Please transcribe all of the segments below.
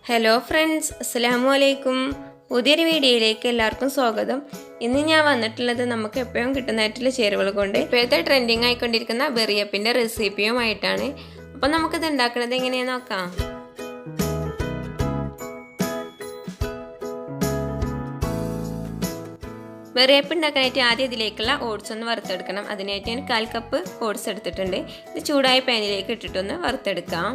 Hello friends, അസ്സലാമു അലൈക്കും. പുതിയൊരു വീഡിയോയിലേക്ക് എല്ലാവർക്കും സ്വാഗതം. ഇന്ന് ഞാൻ വന്നിട്ടുള്ളത് നമുക്ക് എപ്പോഴും കിട്ടുന്നതായിട്ടുള്ള ചേരുവകൾ കൊണ്ട് ഇപ്പോഴത്തെ ട്രെൻഡിങ് ആയിക്കൊണ്ടിരിക്കുന്ന ബെറിയപ്പിൻ്റെ റെസിപ്പിയുമായിട്ടാണ്. അപ്പം നമുക്കിത് ഉണ്ടാക്കുന്നത് എങ്ങനെയാണെന്ന് നോക്കാം. ബെറിയപ്പ് ഉണ്ടാക്കാനായിട്ട് ആദ്യം ഇതിലേക്കുള്ള ഓട്സ് ഒന്ന് വറുത്തെടുക്കണം. അതിനായിട്ട് ഞാൻ 1/4 കപ്പ് ഓട്സ് എടുത്തിട്ടുണ്ട്. ഇത് ചൂടായ പാനിലേക്ക് ഇട്ടിട്ടൊന്ന് വറുത്തെടുക്കാം.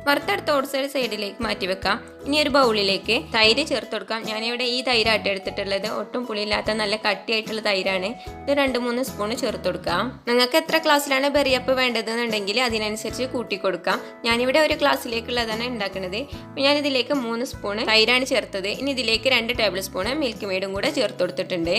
വറുത്തെടുത്ത ഓട്സ് സൈഡിലേക്ക് മാറ്റി വെക്കാം. ഇനി ഒരു ബൗളിലേക്ക് തൈര് ചേർത്ത് കൊടുക്കാം. ഞാനിവിടെ ഈ തൈരായിട്ട് എടുത്തിട്ടുള്ളത് ഒട്ടും പുളിയില്ലാത്ത നല്ല കട്ടിയായിട്ടുള്ള തൈരാണ്. ഇത് 2-3 സ്പൂണ് ചേർത്ത് കൊടുക്കാം. നിങ്ങൾക്ക് എത്ര ഗ്ലാസ്സിലാണ് ബെറിയപ്പ് വേണ്ടതെന്നുണ്ടെങ്കിൽ അതിനനുസരിച്ച് കൂട്ടി കൊടുക്കാം. ഞാനിവിടെ ഒരു ഗ്ലാസ്സിലേക്കുള്ളതാണ് ഉണ്ടാക്കുന്നത്. ഞാനിതിലേക്ക് 3 സ്പൂണ് തൈരാണ് ചേർത്തത്. ഇനി ഇതിലേക്ക് 2 ടേബിൾ സ്പൂണ് മിൽക്ക് മെയ്ഡും കൂടെ ചേർത്ത് കൊടുത്തിട്ടുണ്ട്.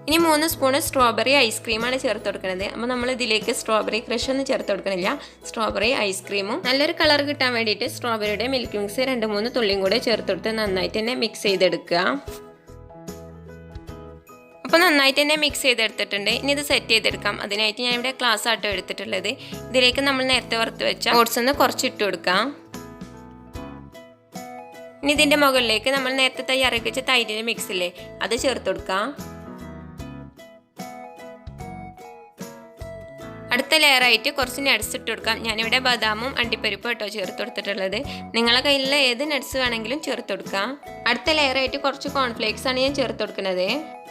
ഇനി 3 സ്പൂണ് സ്ട്രോബെറി ഐസ്ക്രീമാണ് ചേർത്ത് കൊടുക്കുന്നത്. അപ്പോൾ നമ്മൾ ഇതിലേക്ക് സ്ട്രോബെറി ക്രഷ് ഒന്നും ചേർത്ത് കൊടുക്കണില്ല. സ്ട്രോബെറി ഐസ്ക്രീമും നല്ലൊരു കളർ കിട്ടാൻ വേണ്ടിയിട്ട് സ്ട്രോബെറിയുടെ മിൽക്ക് മിക്സ് 2-3 തുള്ളിയും കൂടെ ചേർത്ത് കൊടുത്ത് നന്നായിട്ട് തന്നെ മിക്സ് ചെയ്തെടുക്കുക. അപ്പോൾ നന്നായിട്ട് തന്നെ മിക്സ് ചെയ്തെടുത്തിട്ടുണ്ട്. ഇനി ഇത് സെറ്റ് ചെയ്തെടുക്കാം. അതിനായിട്ട് ഞാൻ ഇവിടെ ഗ്ലാസ് ആട്ടോ എടുത്തിട്ടുള്ളത്. ഇതിലേക്ക് നമ്മൾ നേരത്തെ വറുത്ത് വെച്ച ഓട്സ് ഒന്ന് കുറച്ചിട്ട് കൊടുക്കാം. ഇനി ഇതിൻ്റെ മുകളിലേക്ക് നമ്മൾ നേരത്തെ തയ്യാറാക്കി വെച്ച തൈരിൻ്റെ മിക്സില്ലേ അത് ചേർത്ത് കൊടുക്കാം. അടുത്ത ലെയറായിട്ട് കുറച്ച് നട്ട്സ് ഇട്ട് കൊടുക്കാം. ഞാനിവിടെ ബദാമും അണ്ടിപ്പരിപ്പും കേട്ടോ ചേർത്ത് കൊടുത്തിട്ടുള്ളത്. നിങ്ങളെ കയ്യിലുള്ള ഏത് നട്ട്സ് വേണമെങ്കിലും ചേർത്ത് കൊടുക്കാം. അടുത്ത ലെയറായിട്ട് കുറച്ച് കോൺഫ്ലേക്സ് ആണ് ഞാൻ ചേർത്ത് കൊടുക്കുന്നത്.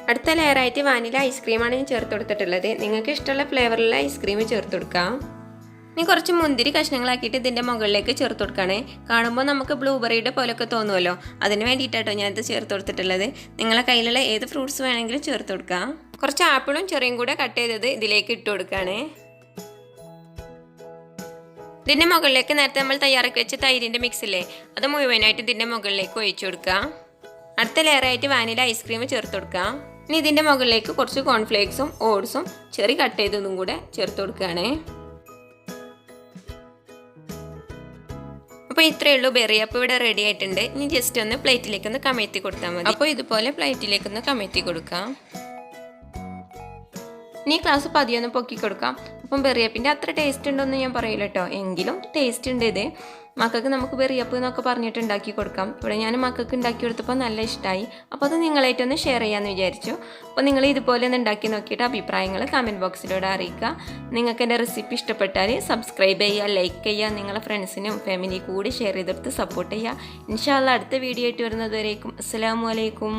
അടുത്ത ലെയറായിട്ട് വാനില ഐസ്ക്രീമാണ് ഞാൻ ചേർത്ത് കൊടുത്തിട്ടുള്ളത്. നിങ്ങൾക്ക് ഇഷ്ടമുള്ള ഫ്ലേവറിലുള്ള ഐസ്ക്രീം ചേർത്ത് കൊടുക്കാം. ഇനി കുറച്ച് മുന്തിരി കഷ്ണങ്ങളാക്കിയിട്ട് ഇതിൻ്റെ മുകളിലേക്ക് ചേർത്ത് കൊടുക്കുകയാണ്. കാണുമ്പോൾ നമുക്ക് ബ്ലൂബെറിയുടെ പോലൊക്കെ തോന്നുമല്ലോ, അതിന് വേണ്ടിയിട്ടാട്ടോ ഞാനിത് ചേർത്ത് കൊടുത്തിട്ടുള്ളത്. നിങ്ങളെ കയ്യിലുള്ള ഏത് ഫ്രൂട്ട്സ് വേണമെങ്കിലും ചേർത്ത് കൊടുക്കാം. കുറച്ച് ആപ്പിളും ചെറിയും കൂടെ കട്ട് ചെയ്തത് ഇതിലേക്ക് ഇട്ട് കൊടുക്കുകയാണ്. ഇതിൻ്റെ മുകളിലേക്ക് നേരത്തെ നമ്മൾ തയ്യാറാക്കി വെച്ച തൈരിൻ്റെ മിക്സില്ലേ അത് മുഴുവനായിട്ട് ഇതിൻ്റെ മുകളിലേക്ക് ഒഴിച്ചു കൊടുക്കാം. അടുത്ത ലെയറായിട്ട് വാനില ഐസ്ക്രീം ചേർത്ത് കൊടുക്കാം. ഇനി ഇതിൻ്റെ മുകളിലേക്ക് കുറച്ച് കോൺഫ്ലേക്സും ഓട്സും ചെറി കട്ട് ചെയ്തതും കൂടെ ചേർത്ത് കൊടുക്കുകയാണ്. അപ്പോൾ ഇത്രയേ ഉള്ളൂ, ബെറിയപ്പ് ഇവിടെ റെഡി ആയിട്ടുണ്ട്. ഇനി ജസ്റ്റ് ഒന്ന് പ്ലേറ്റിലേക്ക് ഒന്ന് കമഴ്ത്തി കൊടുത്താൽ മതി. അപ്പോൾ ഇതുപോലെ പ്ലേറ്റിലേക്ക് ഒന്ന് കമഴ്ത്തി കൊടുക്കാം. ഇനി ക്ലാസ് പതിയൊന്ന് പൊക്കി കൊടുക്കാം. അപ്പം ബെറിയപ്പിൻ്റെ അത്ര ടേസ്റ്റ് ഉണ്ടോയെന്ന് ഞാൻ പറയില്ല കേട്ടോ, എങ്കിലും ടേസ്റ്റ് ഉണ്ട്. ഇത് മക്കൾക്ക് നമുക്ക് ബെറിയപ്പ് എന്നൊക്കെ പറഞ്ഞിട്ട് ഉണ്ടാക്കി കൊടുക്കാം. ഇവിടെ ഞാൻ മക്കൾക്ക് ഉണ്ടാക്കി കൊടുത്തപ്പോൾ നല്ല ഇഷ്ടമായി. അപ്പോൾ അത് നിങ്ങളായിട്ടൊന്ന് ഷെയർ ചെയ്യാമെന്ന് വിചാരിച്ചു. അപ്പോൾ നിങ്ങൾ ഇതുപോലെ ഒന്ന് ഉണ്ടാക്കി നോക്കിയിട്ട് അഭിപ്രായങ്ങൾ കമൻറ്റ് ബോക്സിലൂടെ അറിയിക്കുക. നിങ്ങൾക്ക് എൻ്റെ റെസിപ്പി ഇഷ്ടപ്പെട്ടാൽ സബ്സ്ക്രൈബ് ചെയ്യുക, ലൈക്ക് ചെയ്യുക, നിങ്ങളെ ഫ്രണ്ട്സിനും ഫാമിലി കൂടി ഷെയർ ചെയ്തെടുത്ത് സപ്പോർട്ട് ചെയ്യുക. ഇൻഷാ അല്ലാഹ് അടുത്ത വീഡിയോ ആയിട്ട് വരുന്നത് വരേക്കും അസ്സലാമു അലൈക്കും.